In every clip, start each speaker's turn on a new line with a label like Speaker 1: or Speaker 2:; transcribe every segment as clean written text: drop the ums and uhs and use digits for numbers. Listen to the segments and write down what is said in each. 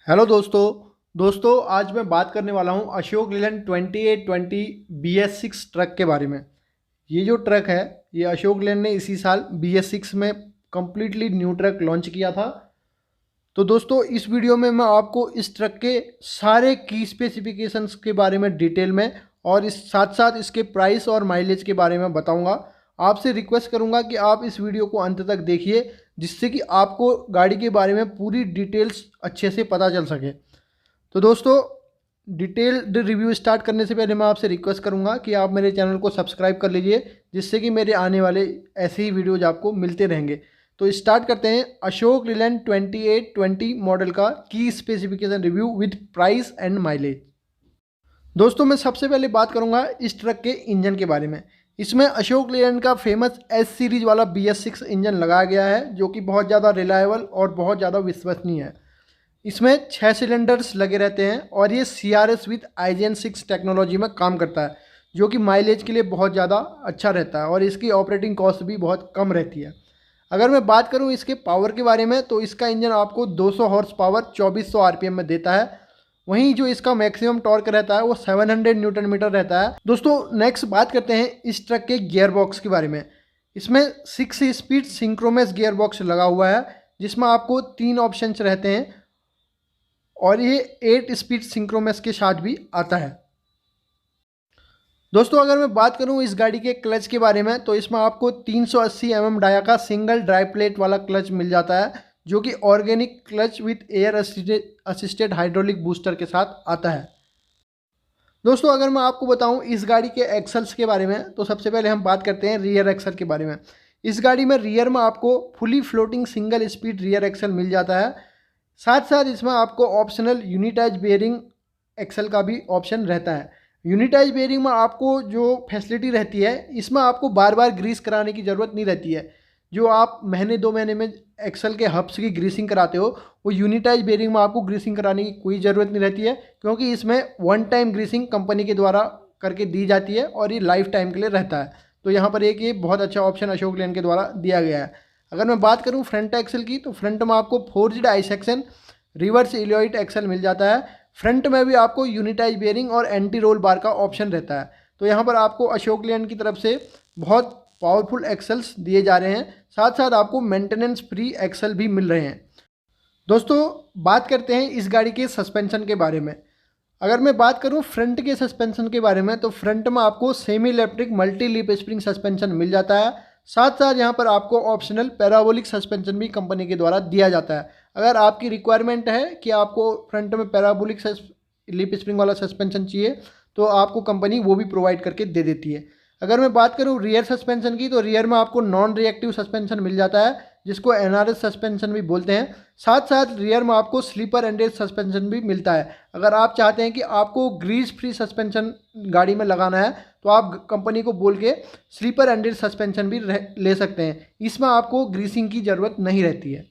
Speaker 1: Hello दोस्तों आज मैं बात करने वाला हूं अशोक लीलैंड 2820 BS6 ट्रक के बारे में। ये जो ट्रक है ये अशोक लीलैंड ने इसी साल BS6 में कम्प्लीटली न्यू ट्रक लॉन्च किया था। तो दोस्तों इस वीडियो में मैं आपको इस ट्रक के सारे की स्पेसिफिकेशंस के बारे में डिटेल में और इस साथ साथ इसके प्राइस और माइलेज के बारे में बताऊंगा। आपसे रिक्वेस्ट करूंगा कि आप इस वीडियो को अंत तक देखिए जिससे कि आपको गाड़ी के बारे में पूरी डिटेल्स अच्छे से पता चल सके। तो दोस्तों डिटेल्ड रिव्यू स्टार्ट करने से पहले मैं आपसे रिक्वेस्ट करूंगा कि आप मेरे चैनल को सब्सक्राइब कर लीजिए जिससे कि मेरे आने वाले ऐसे ही वीडियोज आपको मिलते रहेंगे। तो स्टार्ट करते हैं अशोक लीलैंड 2820 मॉडल का की specification review with price and mileage. दोस्तों मैं सबसे पहले बात करूंगा इस ट्रक के इंजन के बारे में। इसमें अशोक लीलैंड का फेमस एस सीरीज वाला BS6 इंजन लगाया गया है जो कि बहुत ज़्यादा रिलायबल और बहुत ज़्यादा विश्वसनीय है। इसमें 6 सिलेंडर्स लगे रहते हैं और ये CRS विद IGN6 टेक्नोलॉजी में काम करता है जो कि माइलेज के लिए बहुत ज़्यादा अच्छा रहता है और इसकी ऑपरेटिंग कॉस्ट भी बहुत कम रहती है। अगर मैं बात करूं इसके पावर के बारे में तो इसका इंजन आपको 200 हॉर्स पावर 2400 RPM में देता है। वहीं जो इसका मैक्सिमम टॉर्क रहता है वो 700 न्यूटन मीटर रहता है। दोस्तों नेक्स्ट बात करते हैं इस ट्रक के गियर बॉक्स के बारे में। इसमें 6 स्पीड सिंक्रोमस गियर बॉक्स लगा हुआ है जिसमें आपको 3 ऑप्शंस रहते हैं और ये 8 स्पीड सिंक्रोमस के साथ भी आता है। दोस्तों अगर मैं बात करूं इस गाड़ी के क्लच के बारे में तो इसमें आपको 380 mm डाया का सिंगल ड्राई प्लेट वाला क्लच मिल जाता है जो कि organic clutch with air assisted hydraulic booster के साथ आता है। दोस्तों अगर मैं आपको बताऊं इस गाड़ी के एक्सल्स के बारे में तो सबसे पहले हम बात करते हैं रियर एक्सल के बारे में। इस गाड़ी में रियर में आपको fully floating single speed rear axle मिल जाता है। साथ साथ इसमें आपको ऑप्शनल यूनिटाइज बेयरिंग एक्सल का भी ऑप्शन रहता है। यूनिटाइज बेयरिंग में आपको जो फैसिलिटी रहती है इसमें आपको बार बार ग्रीस कराने की ज़रूरत नहीं रहती है। जो आप महीने 2 महीने में एक्सल के हब्स की ग्रीसिंग कराते हो वो यूनिटाइज बेयरिंग में आपको ग्रीसिंग कराने की कोई ज़रूरत नहीं रहती है क्योंकि इसमें वन टाइम ग्रीसिंग कंपनी के द्वारा करके दी जाती है और ये लाइफ टाइम के लिए रहता है। तो यहाँ पर एक ये बहुत अच्छा ऑप्शन अशोक लीलैंड के द्वारा दिया गया है। अगर मैं बात करूँ फ्रंट एक्सल की तो फ्रंट में आपको forged I section reverse Elliot axle मिल जाता है। फ्रंट में भी आपको यूनिटाइज बेयरिंग और एंटी रोल बार का ऑप्शन रहता है। तो यहाँ पर आपको अशोक लीलैंड की तरफ से बहुत पावरफुल एक्सल्स दिए जा रहे हैं। साथ साथ आपको मेंटेनेंस फ्री एक्सल भी मिल रहे हैं। दोस्तों बात करते हैं इस गाड़ी के सस्पेंशन के बारे में। अगर मैं बात करूं फ्रंट के सस्पेंशन के बारे में तो फ्रंट में आपको semi electric multi leaf spring suspension मिल जाता है। साथ साथ यहाँ पर आपको ऑप्शनल पैराबोलिक सस्पेंशन भी कंपनी के द्वारा दिया जाता है। अगर आपकी रिक्वायरमेंट है कि आपको फ्रंट में पैराबोलिक लिप स्प्रिंग वाला सस्पेंशन चाहिए तो आपको कंपनी वो भी प्रोवाइड करके दे देती है। अगर मैं बात करूं रियर सस्पेंशन की तो रियर में आपको नॉन रिएक्टिव सस्पेंशन मिल जाता है जिसको NRS सस्पेंशन भी बोलते हैं। साथ साथ रियर में आपको स्लीपर एंडेज सस्पेंशन भी मिलता है। अगर आप चाहते हैं कि आपको ग्रीस फ्री सस्पेंशन गाड़ी में लगाना है तो आप कंपनी को बोल के स्लीपर एंडेज सस्पेंशन भी ले सकते हैं। इसमें आपको ग्रीसिंग की ज़रूरत नहीं रहती है।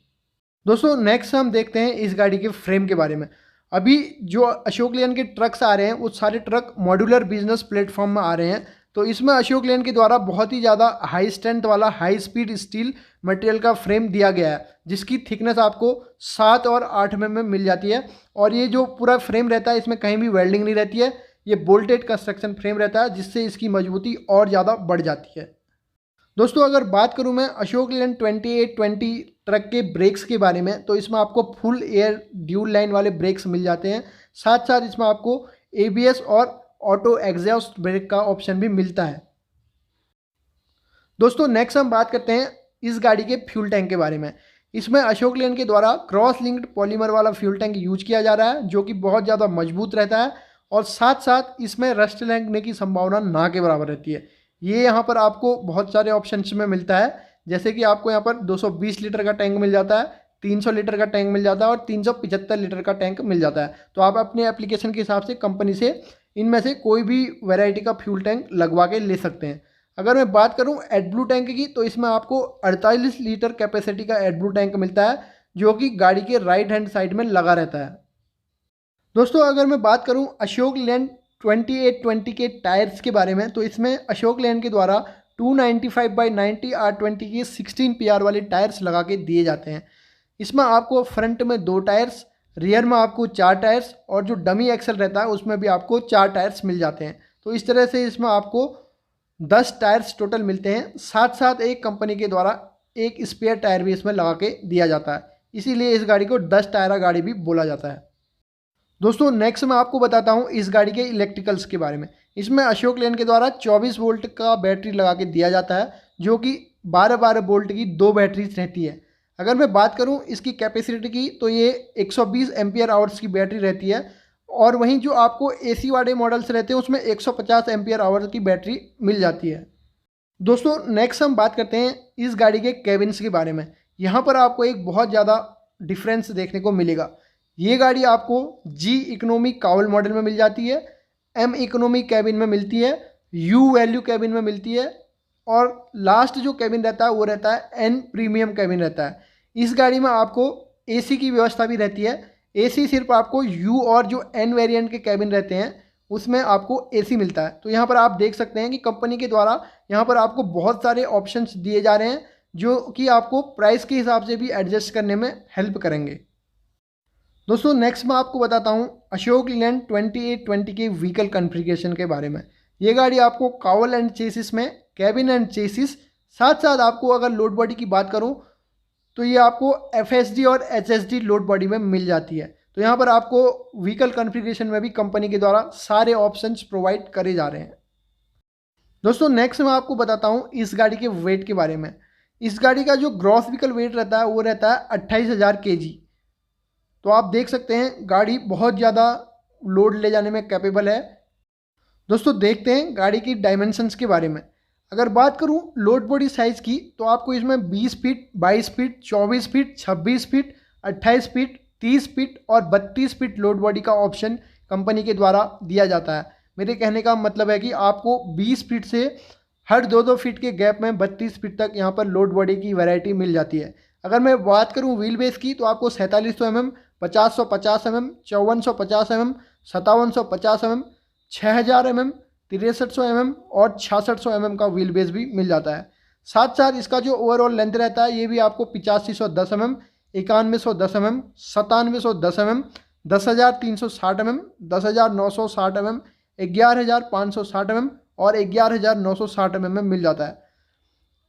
Speaker 1: दोस्तों नेक्स्ट हम देखते हैं इस गाड़ी के फ्रेम के बारे में। अभी जो अशोक लीलैंड के ट्रक्स आ रहे हैं वो सारे ट्रक मॉड्यूलर बिजनेस प्लेटफॉर्म में आ रहे हैं। तो इसमें अशोक लीलैंड के द्वारा बहुत ही ज़्यादा हाई स्ट्रेंथ वाला हाई स्पीड स्टील मटेरियल का फ्रेम दिया गया है जिसकी थिकनेस आपको 7 और 8 mm में मिल जाती है। और ये जो पूरा फ्रेम रहता है इसमें कहीं भी वेल्डिंग नहीं रहती है। ये बोल्टेड कंस्ट्रक्शन फ्रेम रहता है जिससे इसकी मजबूती और ज़्यादा बढ़ जाती है। दोस्तों अगर बात करूं मैं अशोक लीलैंड 2820 ट्रक के ब्रेक्स के बारे में तो इसमें आपको फुल एयर ड्यूल लाइन वाले ब्रेक्स मिल जाते हैं। साथ साथ इसमें आपको ABS और ऑटो एग्जॉस्ट ब्रेक का ऑप्शन भी मिलता है। दोस्तों नेक्स्ट हम बात करते हैं इस गाड़ी के फ्यूल टैंक के बारे में। इसमें अशोक लीलैंड के द्वारा क्रॉस लिंक्ड पॉलीमर वाला फ्यूल टैंक यूज किया जा रहा है जो कि बहुत ज़्यादा मजबूत रहता है और साथ साथ इसमें रस्ट लगने की संभावना ना के बराबर रहती है। ये यहाँ पर आपको बहुत सारे ऑप्शंस में मिलता है जैसे कि आपको यहाँ पर 220 लीटर का टैंक मिल जाता है, 300 लीटर का टैंक मिल जाता है और 375 लीटर का टैंक मिल जाता है। तो आप अपने एप्लीकेशन के हिसाब से कंपनी से इनमें से कोई भी वैरायटी का फ्यूल टैंक लगवा के ले सकते हैं। अगर मैं बात करूं एडब्लू टैंक की तो इसमें आपको 48 लीटर कैपेसिटी का एडब्लू टैंक मिलता है जो कि गाड़ी के राइट हैंड साइड में लगा रहता है। दोस्तों अगर मैं बात करूं अशोक लीलैंड 2820 के टायर्स के बारे में तो इसमें अशोक लीलैंड के द्वारा 295/90 R20 के 16 PR वाले टायर्स लगा के दिए जाते हैं। इसमें आपको फ्रंट में 2 टायर्स, रियर में आपको 4 टायर्स और जो डमी एक्सल रहता है उसमें भी आपको 4 टायर्स मिल जाते हैं। तो इस तरह से इसमें आपको 10 टायर्स टोटल मिलते हैं। साथ साथ एक कंपनी के द्वारा एक स्पेयर टायर भी इसमें लगा के दिया जाता है, इसीलिए इस गाड़ी को 10 टायरा गाड़ी भी बोला जाता है। दोस्तों नेक्स्ट मैं आपको बताता हूँ इस गाड़ी के इलेक्ट्रिकल्स के बारे में। इसमें अशोक लेलैंड के द्वारा 24 वोल्ट का बैटरी लगा के दिया जाता है, जो कि 12 वोल्ट की 2 बैटरीज रहती है। अगर मैं बात करूं इसकी कैपेसिटी की तो ये 120 एम्पियर आवर्स की बैटरी रहती है, और वहीं जो आपको एसी वाले मॉडल्स रहते हैं उसमें 150 एम्पियर आवर्स की बैटरी मिल जाती है। दोस्तों नेक्स्ट हम बात करते हैं इस गाड़ी के केबिन्स के बारे में। यहाँ पर आपको एक बहुत ज़्यादा डिफरेंस देखने को मिलेगा। ये गाड़ी आपको जी इकोनॉमी कावल मॉडल में मिल जाती है, एम इकोनॉमी कैबिन में मिलती है, यू वैल्यू कैबिन में मिलती है, और लास्ट जो कैबिन रहता है वो रहता है एन प्रीमियम कैबिन रहता है। इस गाड़ी में आपको एसी की व्यवस्था भी रहती है। एसी सिर्फ आपको यू और जो एन वेरिएंट के कैबिन रहते हैं उसमें आपको एसी मिलता है। तो यहाँ पर आप देख सकते हैं कि कंपनी के द्वारा यहाँ पर आपको बहुत सारे ऑप्शंस दिए जा रहे हैं, जो कि आपको प्राइस के हिसाब से भी एडजस्ट करने में हेल्प करेंगे। दोस्तों नेक्स्ट मैं आपको बताता हूँ अशोक लेलैंड 2820 के व्हीकल कॉन्फ़िगरेशन के बारे में। ये गाड़ी आपको कावल एंड चेसिस में कैबिन एंड चेसिस, साथ साथ आपको अगर लोड बॉडी की बात करूँ तो ये आपको FSD और HSD लोड बॉडी में मिल जाती है। तो यहाँ पर आपको व्हीकल कॉन्फ़िगरेशन में भी कंपनी के द्वारा सारे ऑप्शंस प्रोवाइड करे जा रहे हैं। दोस्तों नेक्स्ट मैं आपको बताता हूँ इस गाड़ी के वेट के बारे में। इस गाड़ी का जो ग्रॉस व्हीकल वेट रहता है वो रहता है 28,000 kg। तो आप देख सकते हैं गाड़ी बहुत ज़्यादा लोड ले जाने में कैपेबल है। दोस्तों देखते हैं गाड़ी की डायमेंशंस के बारे में। अगर बात करूं लोड बॉडी साइज़ की तो आपको इसमें 20 feet, 22 feet, 24 feet, 26 feet, 28 feet, 30 feet और 32 फीट लोड बॉडी का ऑप्शन कंपनी के द्वारा दिया जाता है। मेरे कहने का मतलब है कि आपको 20 फीट से हर 2-2 फीट के गैप में 32 फीट तक यहाँ पर लोड बॉडी की वैरायटी मिल जाती है। अगर मैं बात करूँ व्हील बेस की तो आपको 4700 mm, 5050 mm, 5450 mm, 5750 mm, 6000 mm, 6300 mm और 6600 mm का व्हील बेस भी मिल जाता है। साथ साथ इसका जो ओवरऑल लेंथ रहता है ये भी आपको 8510 mm, 9110 mm, 9710 mm, 10360 mm, 10960 mm, 11560 mm और 11960 mm में मिल जाता है।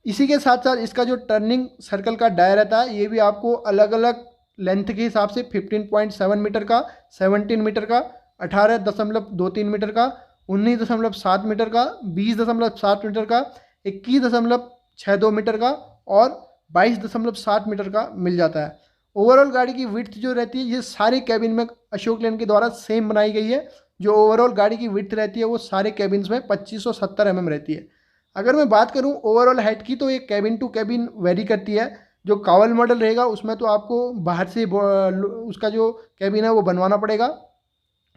Speaker 1: इसी के साथ साथ इसका जो टर्निंग सर्कल का डायर रहता है ये भी आपको अलग अलग लेंथ के हिसाब से 15.7 मीटर का, 17 मीटर का, 18.23 मीटर का, 19.7 मीटर का, 20.7 मीटर का, 21.62 मीटर का और 22.7 मीटर का मिल जाता है। ओवरऑल गाड़ी की विड्थ जो रहती है ये सारे कैबिन में अशोक लेलैंड के द्वारा सेम बनाई गई है। जो ओवरऑल गाड़ी की विड्थ रहती है वो सारे कैबिन्स में 2570 mm रहती है। अगर मैं बात करूं ओवरऑल हाइट की तो ये कैबिन टू कैबिन वेरी करती है। जो कावल मॉडल रहेगा उसमें तो आपको बाहर से उसका जो कैबिन है वो बनवाना पड़ेगा,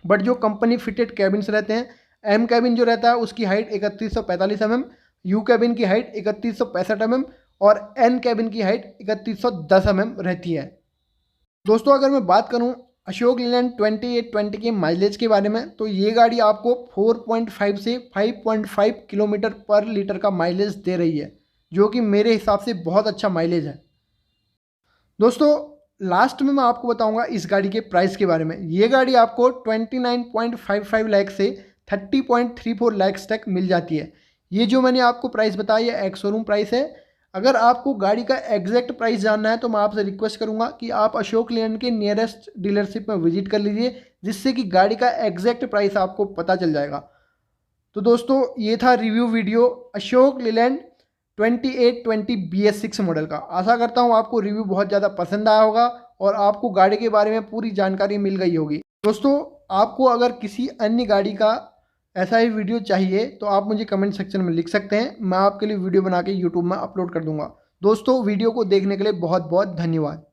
Speaker 1: बट जो कंपनी फिटेड कैबिन्स रहते हैं, एम कैबिन जो रहता है उसकी हाइट 3145 mm, यू कैबिन की हाइट 3165 mm और एन कैबिन की हाइट 3110 mm रहती है। दोस्तों अगर मैं बात करूं अशोक लेलैंड 2820 के माइलेज के बारे में तो ये गाड़ी आपको 4.5 से 5.5 किलोमीटर पर लीटर का माइलेज दे रही है, जो कि मेरे हिसाब से बहुत अच्छा माइलेज है। दोस्तों लास्ट में मैं आपको बताऊंगा इस गाड़ी के प्राइस के बारे में। ये गाड़ी आपको 29.55 लाख से 30.34 लाख तक मिल जाती है। ये जो मैंने आपको प्राइस बताया है एक्स शोरूम प्राइस है। अगर आपको गाड़ी का एग्जैक्ट प्राइस जानना है तो मैं आपसे रिक्वेस्ट करूंगा कि आप अशोक लेलैंड के नियरेस्ट डीलरशिप में विजिट कर लीजिए, जिससे कि गाड़ी का एग्जैक्ट प्राइस आपको पता चल जाएगा। तो दोस्तों ये था review video Ashok Leyland 2820 BS6 model का। आशा करता हूँ आपको रिव्यू बहुत ज़्यादा पसंद आया होगा और आपको गाड़ी के बारे में पूरी जानकारी मिल गई होगी। दोस्तों आपको अगर किसी अन्य गाड़ी का ऐसा ही वीडियो चाहिए तो आप मुझे कमेंट सेक्शन में लिख सकते हैं, मैं आपके लिए वीडियो बना के यूट्यूब में अपलोड कर दूंगा। दोस्तों वीडियो को देखने के लिए बहुत बहुत धन्यवाद।